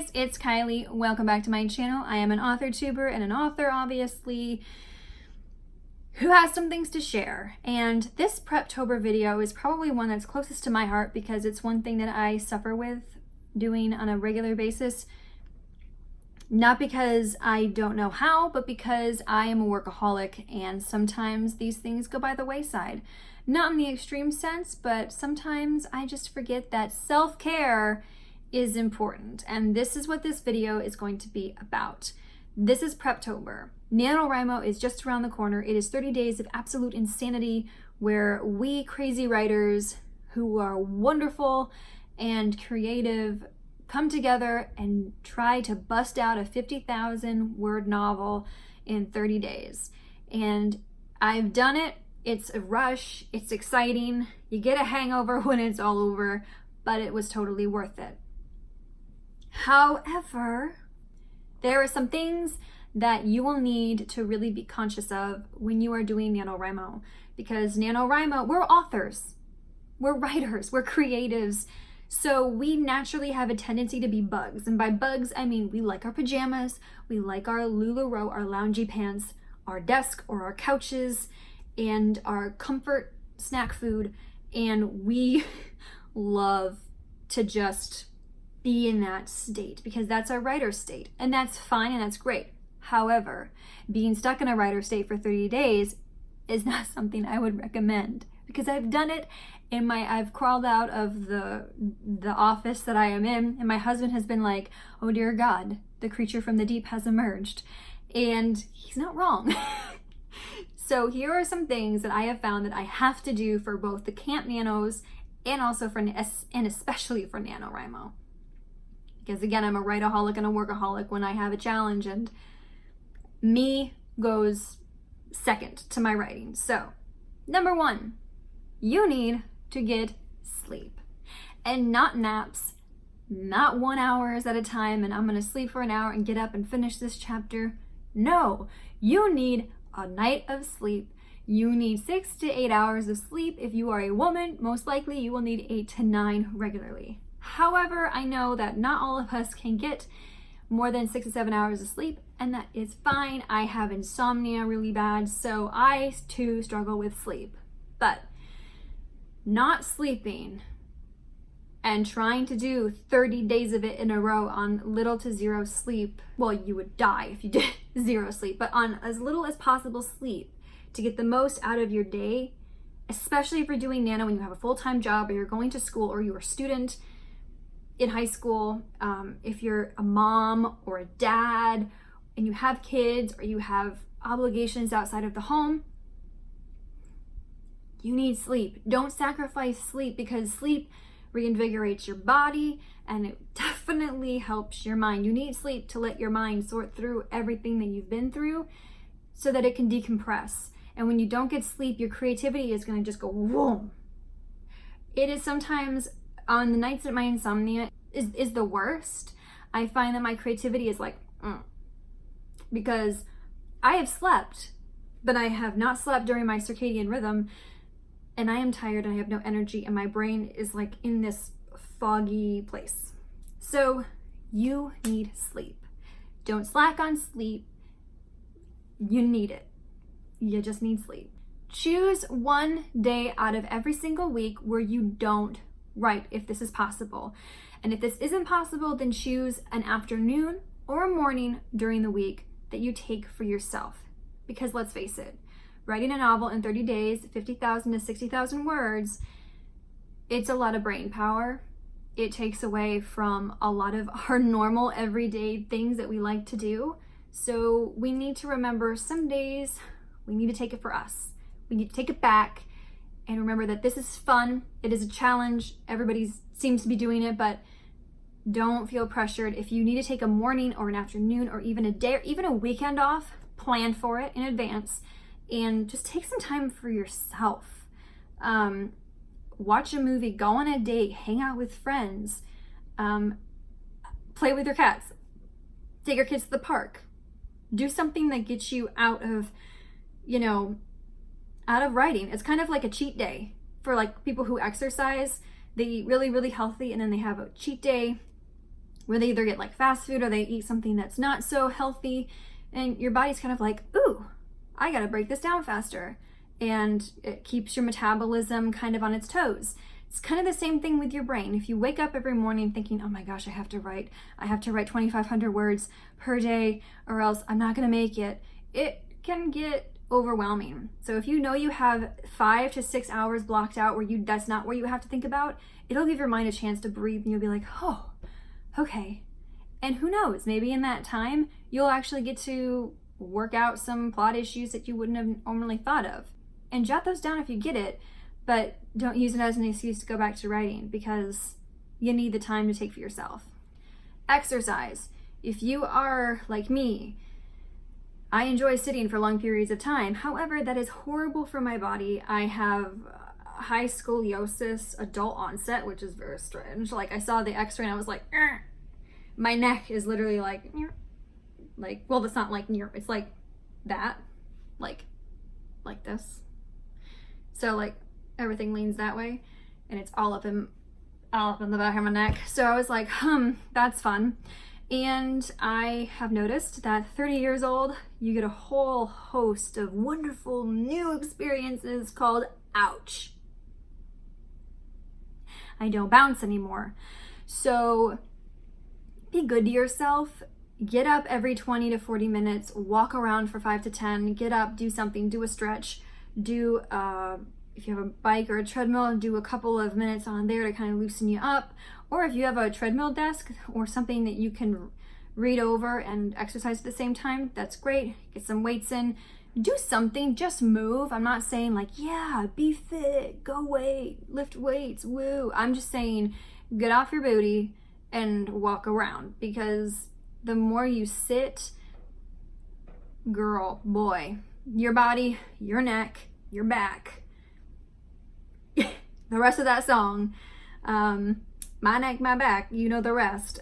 guys, it's Kylie. Welcome back to my channel. I am an author tuber and an author, obviously, who has some things to share. And this PrepTober video is probably one that's closest to my heart because it's one thing that I suffer with doing on a regular basis. Not because I don't know how, but because I am a workaholic and sometimes these things go by the wayside. Not in the extreme sense, but sometimes I just forget that self-care is important. And this is what this video is going to be about. This is PrepTober. NanoWrimo is just around the corner. It is 30 days of absolute insanity where we crazy writers who are wonderful and creative come together and try to bust out a 50,000 word novel in 30 days. And I've done it. It's a rush. It's exciting. You get a hangover when it's all over, but it was totally worth it. However, there are some things that you will need to really be conscious of when you are doing NanoWrimo, because NanoWrimo, we're authors, we're writers, we're creatives, so we naturally have a tendency to be bugs. And by bugs, I mean we like our pajamas, we like our LuLaRoe, our loungy pants, our desk or our couches, and our comfort snack food, and we love to just be in that state because that's our writer state, and that's fine and that's great. However, being stuck in a writer state for 30 days is not something I would recommend, because I've done it and I've crawled out of the office that I am in, and my husband has been like, oh dear God, the creature from the deep has emerged. And he's not wrong. So here are some things that I have found that I have to do for both the Camp Nanos and also and especially for NanoWrimo. Because again, I'm a writeaholic and a workaholic when I have a challenge, and me goes second to my writing. So, number one, you need to get sleep. And not naps, not 1 hour at a time, and I'm gonna sleep for an hour and get up and finish this chapter. No, you need a night of sleep. You need 6 to 8 hours of sleep. If you are a woman, most likely you will need 8 to 9 regularly. However, I know that not all of us can get more than 6 to 7 hours of sleep, and that is fine. I have insomnia really bad, so I too struggle with sleep. But not sleeping and trying to do 30 days of it in a row on little to zero sleep, well, you would die if you did zero sleep, but on as little as possible sleep to get the most out of your day, especially if you're doing nano and you have a full-time job or you're going to school or you're a student in high school, if you're a mom or a dad and you have kids or you have obligations outside of the home, you need sleep. Don't sacrifice sleep, because sleep reinvigorates your body and it definitely helps your mind. You need sleep to let your mind sort through everything that you've been through so that it can decompress. And when you don't get sleep, your creativity is going to just go whoom. It is sometimes on the nights that my insomnia is the worst, I find that my creativity is like, because I have slept, but I have not slept during my circadian rhythm, and I am tired and I have no energy, and my brain is like in this foggy place. So you need sleep. Don't slack on sleep. You need it. You just need sleep. Choose one day out of every single week where you don't write, if this is possible. And if this isn't possible, then choose an afternoon or a morning during the week that you take for yourself. Because let's face it, writing a novel in 30 days, 50,000 to 60,000 words, it's a lot of brain power. It takes away from a lot of our normal everyday things that we like to do. So we need to remember some days we need to take it for us. We need to take it back and remember that this is fun. It is a challenge. Everybody seems to be doing it, but don't feel pressured. If you need to take a morning or an afternoon or even a day or even a weekend off, plan for it in advance and just take some time for yourself. Watch a movie, go on a date, hang out with friends, play with your cats, take your kids to the park. Do something that gets you out of writing. It's kind of like a cheat day for like people who exercise. They eat really, really healthy and then they have a cheat day where they either get like fast food or they eat something that's not so healthy, and your body's kind of like, ooh, I gotta break this down faster. And it keeps your metabolism kind of on its toes. It's kind of the same thing with your brain. If you wake up every morning thinking, oh my gosh, I have to write 2,500 words per day or else I'm not gonna make it, it can get overwhelming. So if you know you have 5 to 6 hours blocked out where that's not where you have to think about, it'll give your mind a chance to breathe, and you'll be like, oh, okay. And who knows, maybe in that time, you'll actually get to work out some plot issues that you wouldn't have normally thought of. And jot those down if you get it, but don't use it as an excuse to go back to writing, because you need the time to take for yourself. Exercise. If you are like me, I enjoy sitting for long periods of time. However, that is horrible for my body. I have high scoliosis, adult onset, which is very strange. Like, I saw the x-ray and I was like, "Argh." My neck is literally like, well, that's not like near, it's like that, like this. So like everything leans that way, and it's all up in the back of my neck. So I was like, that's fun. And I have noticed that 30 years old, you get a whole host of wonderful new experiences called ouch. I don't bounce anymore. So be good to yourself. Get up every 20 to 40 minutes, walk around for 5 to 10, get up, do something, do a stretch, do, if you have a bike or a treadmill, do a couple of minutes on there to kind of loosen you up. Or if you have a treadmill desk or something that you can read over and exercise at the same time, that's great. Get some weights in, do something, just move. I'm not saying like, yeah, be fit, go lift weights, woo. I'm just saying get off your booty and walk around, because the more you sit, girl, boy, your body, your neck, your back, the rest of that song, my neck, my back, you know the rest,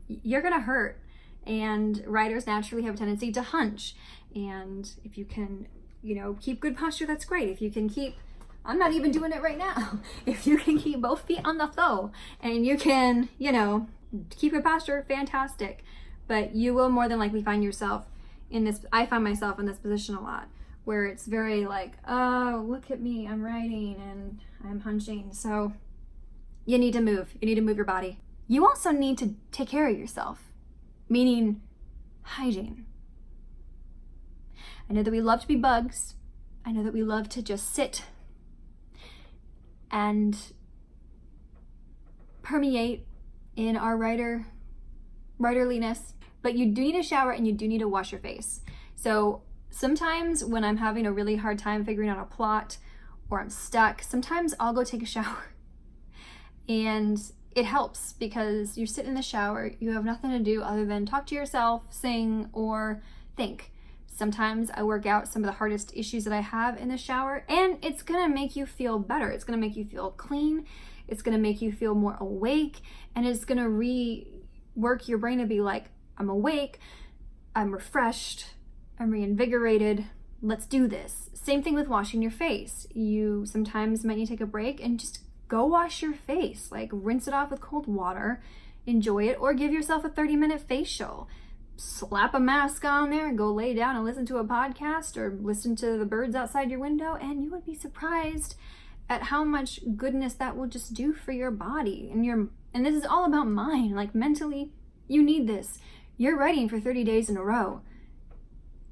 you're gonna hurt. And writers naturally have a tendency to hunch. And if you can, keep good posture, that's great. If you can keep, I'm not even doing it right now. If you can keep both feet on the floor and you can, keep your posture, fantastic. But you will more than likely find yourself in this, I find myself in this position a lot, where it's very like, oh, look at me, I'm writing and I'm hunching. So you need to move. You need to move your body. You also need to take care of yourself, meaning hygiene. I know that we love to be bugs. I know that we love to just sit and permeate in our writerliness, but you do need a shower and you do need to wash your face. So sometimes when I'm having a really hard time figuring out a plot or I'm stuck, sometimes I'll go take a shower. And it helps because you're sitting in the shower, you have nothing to do other than talk to yourself, sing, or think. Sometimes I work out some of the hardest issues that I have in the shower, and it's gonna make you feel better. It's gonna make you feel clean. It's gonna make you feel more awake, and it's gonna rework your brain to be like, I'm awake, I'm refreshed, I'm reinvigorated, let's do this. Same thing with washing your face. You sometimes might need to take a break and just go wash your face, like rinse it off with cold water, enjoy it, or give yourself a 30-minute facial. Slap a mask on there and go lay down and listen to a podcast or listen to the birds outside your window, and you would be surprised at how much goodness that will just do for your body. And this is all about mind, like mentally, you need this. You're writing for 30 days in a row.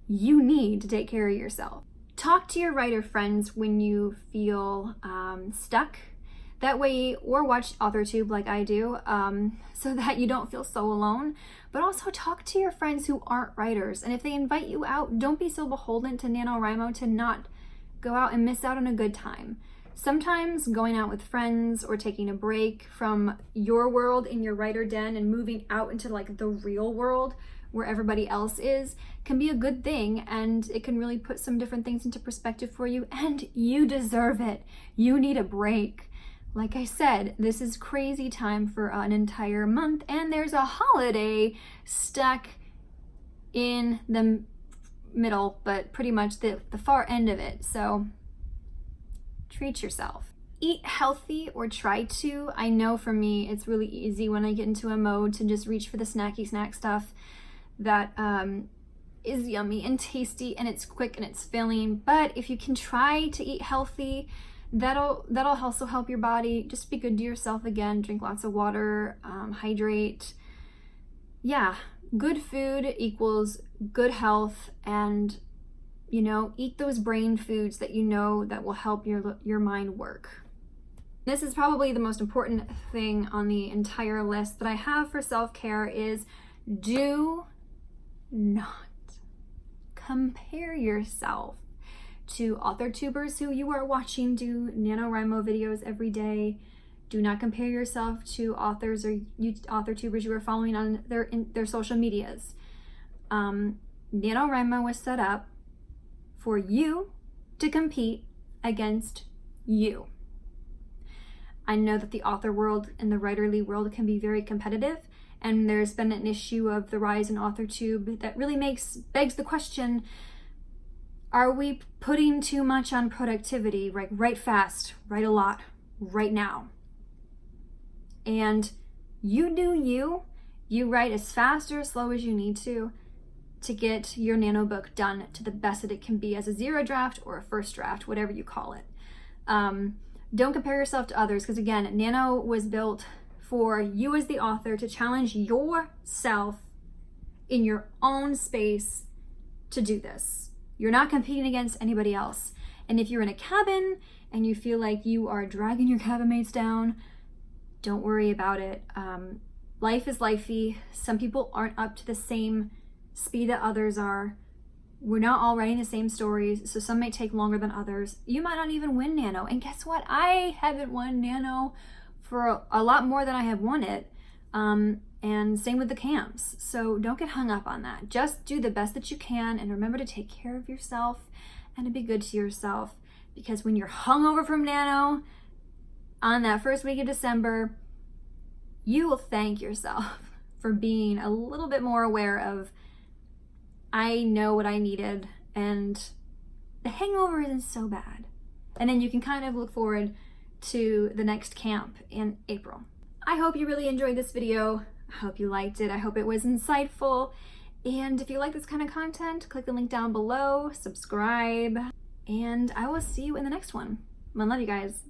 You need to take care of yourself. Talk to your writer friends when you feel stuck. That way, or watch AuthorTube like I do, so that you don't feel so alone. But also talk to your friends who aren't writers. And if they invite you out, don't be so beholden to NanoWrimo to not go out and miss out on a good time. Sometimes going out with friends or taking a break from your world in your writer den and moving out into like the real world where everybody else is can be a good thing, and it can really put some different things into perspective for you, and you deserve it. You need a break. Like I said, this is crazy time for an entire month, and there's a holiday stuck in the middle, but pretty much the far end of it. So treat yourself. eat healthy, or try to. I know for me, it's really easy when I get into a mode to just reach for the snacky snack stuff that is yummy and tasty and it's quick and it's filling. But if you can try to eat healthy, that'll also help your body. Just be good to yourself again. Drink lots of water, hydrate. Yeah, good food equals good health, and eat those brain foods that that will help your mind work. This is probably the most important thing on the entire list that I have for self-care is do not compare yourself to author tubers who you are watching do NanoWrimo videos every day. Do not compare yourself to authors or author tubers you are following on their social medias. NanoWrimo was set up for you to compete against you. I know that the author world and the writerly world can be very competitive, and there's been an issue of the rise in AuthorTube that really begs the question, are we putting too much on productivity? Write fast, write a lot, right now. And you do you write as fast or as slow as you need to get your nano book done to the best that it can be as a 0 draft or a first draft, whatever you call it. Don't compare yourself to others, because again, Nano was built for you as the author to challenge yourself in your own space to do this. You're not competing against anybody else. And if you're in a cabin and you feel like you are dragging your cabin mates down, don't worry about it. Life is lifey. Some people aren't up to the same speed that others are. We're not all writing the same stories, so some may take longer than others. You might not even win Nano. And guess what? I haven't won Nano for a lot more than I have won it. And same with the camps. So don't get hung up on that. Just do the best that you can, and remember to take care of yourself and to be good to yourself. Because when you're hungover from Nano on that first week of December, you will thank yourself for being a little bit more aware of, I know what I needed, and the hangover isn't so bad. And then you can kind of look forward to the next camp in April. I hope you really enjoyed this video. I hope you liked it. I hope it was insightful. And if you like this kind of content, click the link down below, subscribe, and I will see you in the next one. I love you guys.